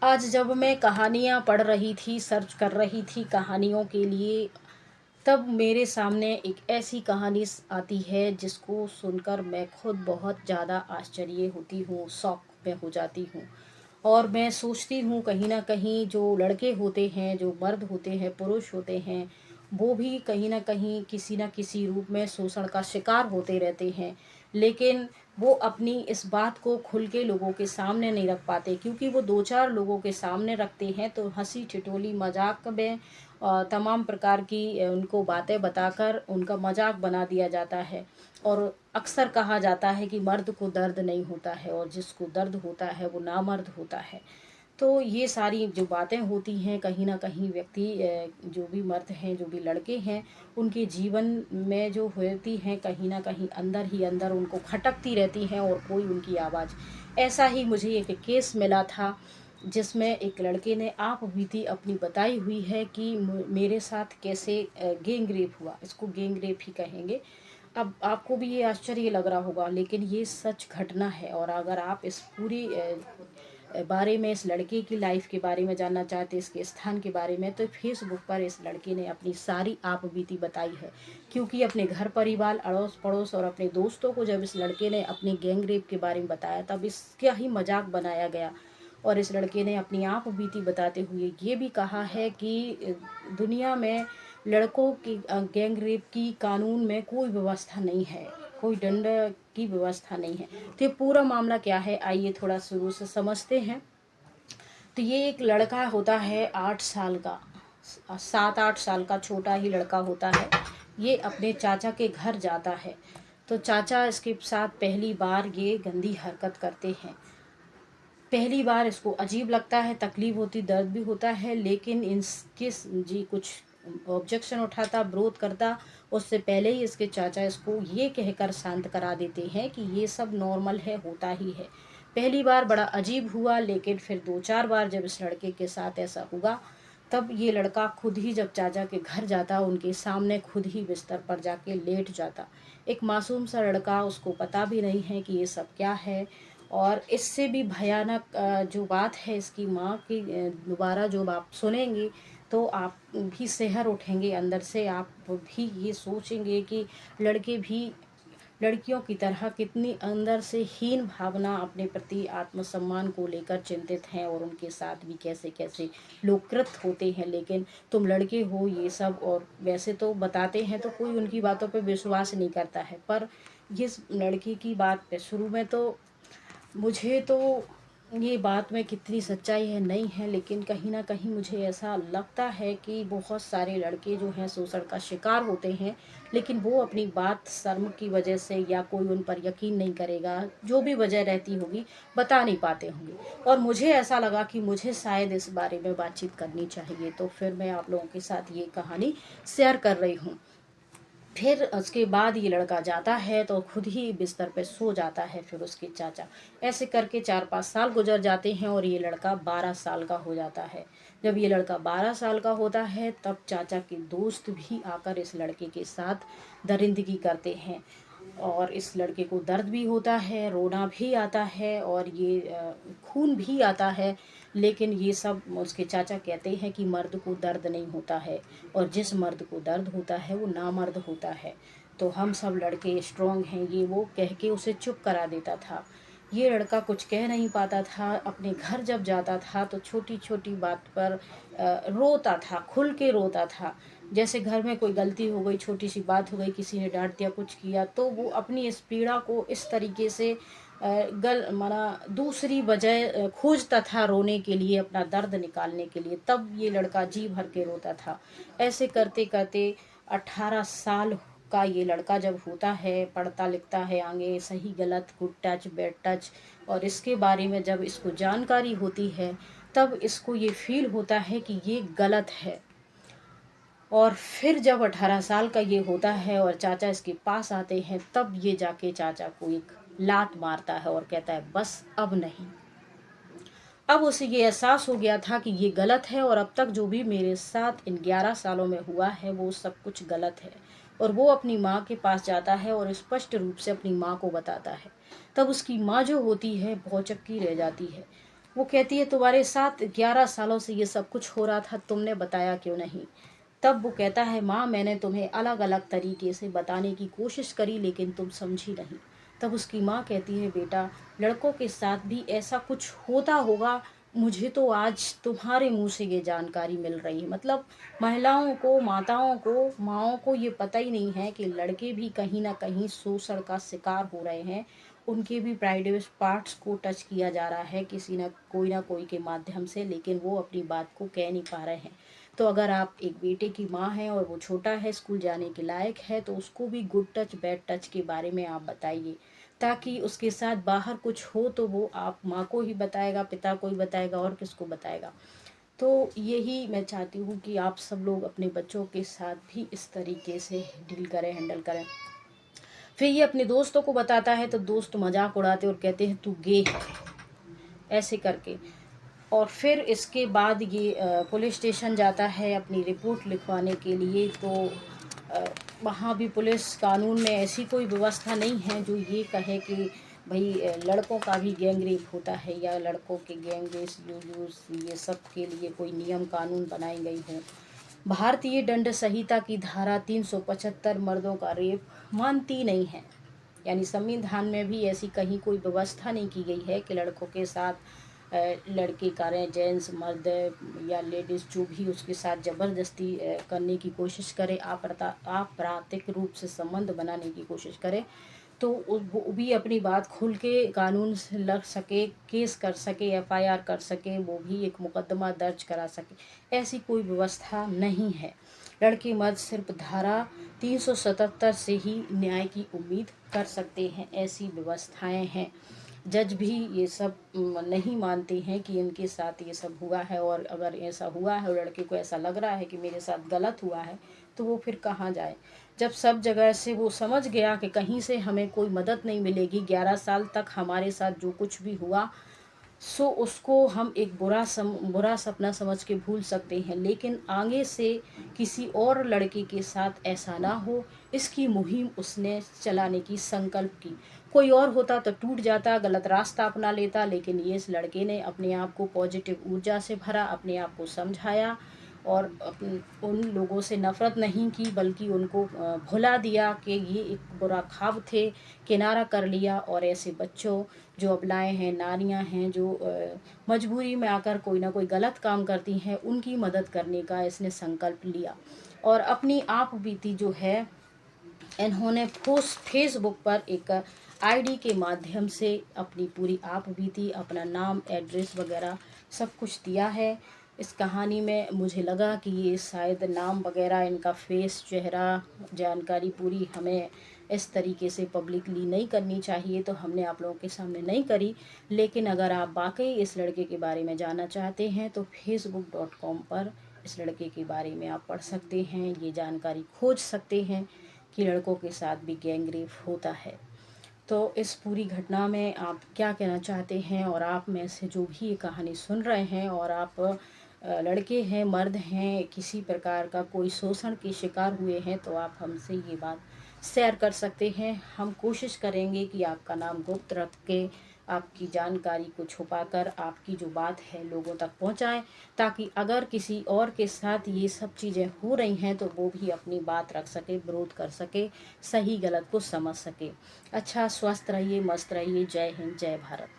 आज जब मैं कहानियाँ पढ़ रही थी, सर्च कर रही थी कहानियों के लिए, तब मेरे सामने एक ऐसी कहानी आती है जिसको सुनकर मैं खुद बहुत ज़्यादा आश्चर्य होती हूँ, शॉक में हो जाती हूँ। और मैं सोचती हूँ कहीं न कहीं जो लड़के होते हैं, जो मर्द होते हैं, पुरुष होते हैं, वो भी कहीं न कहीं किसी न किसी रूप में शोषण का शिकार होते रहते हैं। लेकिन वो अपनी इस बात को खुल के लोगों के सामने नहीं रख पाते, क्योंकि वो 2-4 लोगों के सामने रखते हैं तो हँसी-ठिठोली मज़ाक में तमाम प्रकार की उनको बातें बताकर उनका मज़ाक बना दिया जाता है। और अक्सर कहा जाता है कि मर्द को दर्द नहीं होता है और जिसको दर्द होता है वो नामर्द होता है। तो ये सारी जो बातें होती हैं कहीं न कहीं व्यक्ति जो भी मर्द हैं, जो भी लड़के हैं, उनके जीवन में जो होती हैं कहीं न कहीं अंदर ही अंदर उनको खटकती रहती हैं और कोई उनकी आवाज़। ऐसा ही मुझे एक केस मिला था जिसमें एक लड़के ने आप बीती अपनी बताई हुई है कि मेरे साथ कैसे गैंग रेप हुआ। इसको गैंग रेप ही कहेंगे। अब आपको भी ये आश्चर्य लग रहा होगा, लेकिन ये सच घटना है। और अगर आप इस पूरी बारे में, इस लड़के की लाइफ के बारे में जानना चाहते, इसके स्थान के बारे में, तो फेसबुक पर इस लड़के ने अपनी सारी आप बीती बताई है। क्योंकि अपने घर परिवार, अड़ोस पड़ोस और अपने दोस्तों को जब इस लड़के ने अपने गैंग रेप के बारे में बताया, तब इसका ही मजाक बनाया गया। और इस लड़के ने अपनी आप बीती बताते हुए ये भी कहा है कि दुनिया में लड़कों की गैंग रेप की कानून में कोई व्यवस्था नहीं है, कोई दंड की व्यवस्था नहीं है। तो ये पूरा मामला क्या है, आइए थोड़ा शुरू से समझते हैं। तो ये एक लड़का होता है 8 साल का, 7-8 साल का छोटा ही लड़का होता है। ये अपने चाचा के घर जाता है। तो चाचा इसके साथ पहली बार ये गंदी हरकत करते हैं। पहली बार इसको अजीब लगता है, तकलीफ होती, दर्द भी होता है, लेकिन इसके जी कुछ ऑब्जेक्शन उठाता, विरोध करता, उससे पहले ही इसके चाचा इसको ये कहकर शांत करा देते हैं कि ये सब नॉर्मल है, होता ही है। पहली बार बड़ा अजीब हुआ, लेकिन फिर 2-4 बार जब इस लड़के के साथ ऐसा हुआ, तब ये लड़का खुद ही जब चाचा के घर जाता, उनके सामने खुद ही बिस्तर पर जाके लेट जाता। एक मासूम सा लड़का, उसको पता भी नहीं है कि ये सब क्या है। और इससे भी भयानक जो बात है इसकी माँ की, दोबारा जो आप सुनेंगी तो आप भी सिहर उठेंगे अंदर से। आप भी ये सोचेंगे कि लड़के भी लड़कियों की तरह कितनी अंदर से हीन भावना अपने प्रति, आत्मसम्मान को लेकर चिंतित हैं, और उनके साथ भी कैसे कैसे लोग कृत होते हैं। लेकिन तुम लड़के हो ये सब, और वैसे तो बताते हैं तो कोई उनकी बातों पे विश्वास नहीं करता है। पर इस लड़की की बात पे शुरू में तो मुझे तो ये बात में कितनी सच्चाई है नहीं है, लेकिन कहीं न कहीं मुझे ऐसा लगता है कि बहुत सारे लड़के जो हैं शोषण का शिकार होते हैं, लेकिन वो अपनी बात शर्म की वजह से, या कोई उन पर यकीन नहीं करेगा, जो भी वजह रहती होगी, बता नहीं पाते होंगे। और मुझे ऐसा लगा कि मुझे शायद इस बारे में बातचीत करनी चाहिए, तो फिर मैं आप लोगों के साथ ये कहानी शेयर कर रही हूँ। फिर उसके बाद ये लड़का जाता है तो खुद ही बिस्तर पे सो जाता है। फिर उसके चाचा, ऐसे करके 4-5 साल गुजर जाते हैं और ये लड़का 12 साल का हो जाता है। जब ये लड़का 12 साल का होता है, तब चाचा के दोस्त भी आकर इस लड़के के साथ दरिंदगी करते हैं। और इस लड़के को दर्द भी होता है, रोना भी आता है, और ये खून भी आता है। लेकिन ये सब उसके चाचा कहते हैं कि मर्द को दर्द नहीं होता है, और जिस मर्द को दर्द होता है वो नामर्द होता है। तो हम सब लड़के स्ट्रांग हैं, ये वो कह के उसे चुप करा देता था। ये लड़का कुछ कह नहीं पाता था। अपने घर जब जाता था तो छोटी छोटी बात पर रोता था, खुल के रोता था। जैसे घर में कोई गलती हो गई, छोटी सी बात हो गई, किसी ने डांट दिया, कुछ किया, तो वो अपनी इस पीड़ा को इस तरीके से गल माना दूसरी वजह खोजता था रोने के लिए, अपना दर्द निकालने के लिए। तब ये लड़का जी भर के रोता था। ऐसे करते करते 18 साल का ये लड़का जब होता है, पढ़ता लिखता है आगे, सही गलत, गुड टच बैड टच, और इसके बारे में जब इसको जानकारी होती है, तब इसको ये फील होता है कि ये गलत है। और फिर जब 18 साल का ये होता है और चाचा इसके पास आते हैं, तब ये जाके चाचा को एक लात मारता है और कहता है बस अब नहीं। अब उसे ये एहसास हो गया था कि ये गलत है, और अब तक जो भी मेरे साथ इन 11 सालों में हुआ है वो सब कुछ गलत है। और वो अपनी माँ के पास जाता है और स्पष्ट रूप से अपनी माँ को बताता है। तब उसकी माँ जो होती है भौचक्की रह जाती है। वो कहती है तुम्हारे साथ 11 सालों से ये सब कुछ हो रहा था, तुमने बताया क्यों नहीं? तब वो कहता है माँ मैंने तुम्हें अलग अलग तरीके से बताने की कोशिश करी लेकिन तुम समझी नहीं। तब उसकी माँ कहती है बेटा लड़कों के साथ भी ऐसा कुछ होता होगा, मुझे तो आज तुम्हारे मुंह से ये जानकारी मिल रही है। मतलब महिलाओं को, माताओं को, माँओं को ये पता ही नहीं है कि लड़के भी कहीं ना कहीं शोषण का शिकार हो रहे हैं। उनके भी प्राइवेट पार्ट्स को टच किया जा रहा है किसी ना कोई के माध्यम से, लेकिन वो अपनी बात को कह नहीं पा रहे हैं। तो अगर आप एक बेटे की माँ हैं और वो छोटा है, स्कूल जाने के लायक है, तो उसको भी गुड टच बैड टच के बारे में आप बताइए, ताकि उसके साथ बाहर कुछ हो तो वो आप माँ को ही बताएगा, पिता को ही बताएगा, और किसको बताएगा। तो यही मैं चाहती हूँ कि आप सब लोग अपने बच्चों के साथ भी इस तरीके से डील करें, हैंडल करें। फिर ये अपने दोस्तों को बताता है तो दोस्त मजाक उड़ाते और कहते हैं तू गे है, ऐसे करके। और फिर इसके बाद ये पुलिस स्टेशन जाता है अपनी रिपोर्ट लिखवाने के लिए। तो अ, वहाँ भी पुलिस कानून में ऐसी कोई व्यवस्था नहीं है जो ये कहे कि भाई लड़कों का भी गैंग रेप होता है, या लड़कों के गैंग रेस यूज ये सब के लिए कोई नियम कानून बनाई गई हो। भारतीय दंड संहिता की धारा 375 मर्दों का रेप मानती नहीं है। यानी संविधान में भी ऐसी कहीं कोई व्यवस्था नहीं की गई है कि लड़कों के साथ लड़के करें, जेंट्स मर्द या लेडीज़ जो भी उसके साथ ज़बरदस्ती करने की कोशिश करे, आपराधिक रूप से संबंध बनाने की कोशिश करे, तो वो भी अपनी बात खुल के कानून से लड़ सके, केस कर सके, एफआईआर कर सके, वो भी एक मुकदमा दर्ज करा सके। ऐसी कोई व्यवस्था नहीं है। लड़के मर्द सिर्फ धारा 377 से ही न्याय की उम्मीद कर सकते हैं, ऐसी व्यवस्थाएं हैं। जज भी ये सब नहीं मानते हैं कि इनके साथ ये सब हुआ है, और अगर ऐसा हुआ है और लड़के को ऐसा लग रहा है कि मेरे साथ गलत हुआ है, तो वो फिर कहाँ जाए। जब सब जगह से वो समझ गया कि कहीं से हमें कोई मदद नहीं मिलेगी, 11 साल तक हमारे साथ जो कुछ भी हुआ सो उसको हम एक बुरा सपना समझ के भूल सकते हैं, लेकिन आगे से किसी और लड़के के साथ ऐसा ना हो, इसकी मुहिम उसने चलाने की संकल्प की। कोई और होता तो टूट जाता, गलत रास्ता अपना लेता, लेकिन ये इस लड़के ने अपने आप को पॉजिटिव ऊर्जा से भरा, अपने आप को समझाया, और उन लोगों से नफ़रत नहीं की, बल्कि उनको भुला दिया कि ये एक बुरा ख्वाब थे, किनारा कर लिया। और ऐसे बच्चों, जो अबलाएँ हैं, नारियां हैं, जो मजबूरी में आकर कोई ना कोई गलत काम करती हैं, उनकी मदद करने का इसने संकल्प लिया। और अपनी आप बीती जो है, इन्होंने फेसबुक पर एक आईडी के माध्यम से अपनी पूरी आप बीती, अपना नाम, एड्रेस वगैरह सब कुछ दिया है। इस कहानी में मुझे लगा कि ये शायद नाम वगैरह, इनका फेस, चेहरा, जानकारी पूरी हमें इस तरीके से पब्लिकली नहीं करनी चाहिए, तो हमने आप लोगों के सामने नहीं करी। लेकिन अगर आप वाकई इस लड़के के बारे में जानना चाहते हैं तो facebook.com पर इस लड़के के बारे में आप पढ़ सकते हैं, ये जानकारी खोज सकते हैं कि लड़कों के साथ भी गैंग रेप होता है। तो इस पूरी घटना में आप क्या कहना चाहते हैं? और आप में से जो भी ये कहानी सुन रहे हैं और आप लड़के हैं, मर्द हैं, किसी प्रकार का कोई शोषण के शिकार हुए हैं, तो आप हमसे ये बात शेयर कर सकते हैं। हम कोशिश करेंगे कि आपका नाम गुप्त रख के, आपकी जानकारी को छुपाकर आपकी जो बात है लोगों तक पहुंचाएं, ताकि अगर किसी और के साथ ये सब चीज़ें हो रही हैं तो वो भी अपनी बात रख सके, विरोध कर सके, सही गलत को समझ सके। अच्छा, स्वस्थ रहिए, मस्त रहिए। जय हिंद, जय भारत।